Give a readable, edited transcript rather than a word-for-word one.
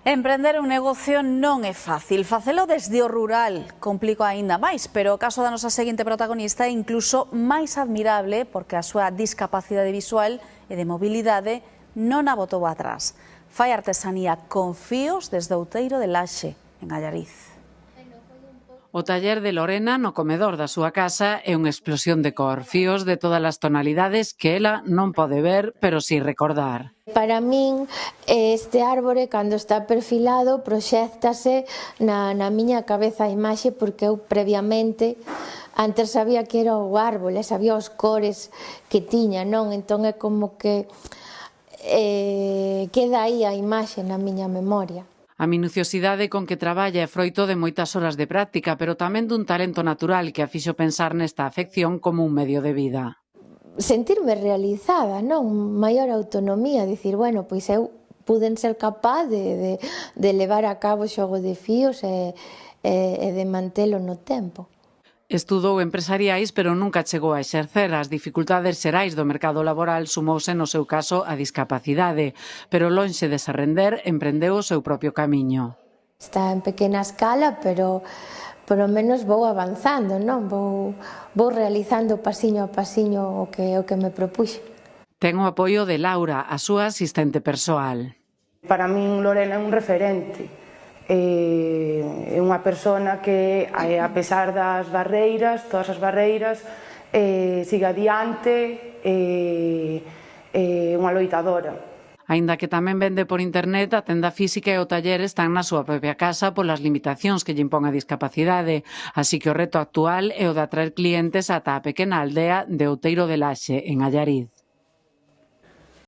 Emprender un negocio non é fácil. Facelo desde o rural complica aínda máis, pero o caso da nosa seguinte protagonista é incluso máis admirable porque a súa discapacidade visual e de mobilidade non a botou atrás. Fai artesanía con fíos desde Outeiro de Laxe, en Allariz. O taller de Lorena no comedor da súa casa é unha explosión de cor, fíos de todas as tonalidades que ela non pode ver, pero si recordar. Para min, este árbore, cando está perfilado, proxéctase na miña cabeza a imaxe, porque eu previamente, antes sabía que era o árbore, sabía os cores que tiña, non? Entón é como que queda aí a imaxe na miña memoria. A minuciosidade con que traballa é froito de moitas horas de práctica, pero tamén dun talento natural que a fixo pensar nesta afección como un medio de vida. Sentirme realizada, non? Maior autonomía, dicir, bueno, pois eu puden ser capaz de levar a cabo o xogo de fíos e de mantelo no tempo. Estudou empresariais, pero nunca chegou a exercer. As dificultades xerais do mercado laboral sumouse no seu caso a discapacidade, pero lonxe de se render, emprendeu o seu propio camiño. Está en pequena escala, pero polo menos vou avanzando, non? Vou realizando pasiño a pasiño o que me propuxe. Ten o apoio de Laura, a súa asistente persoal. Para min Lorena é un referente. É unha persona que, a pesar das barreiras, todas as barreiras, siga adiante, é unha loitadora. Aínda que tamén vende por internet, a tenda física e o taller están na súa propia casa polas limitacións que lle impón a discapacidade, así que o reto actual é o de atraer clientes ata a pequena aldea de Outeiro de Laxe, en Allariz.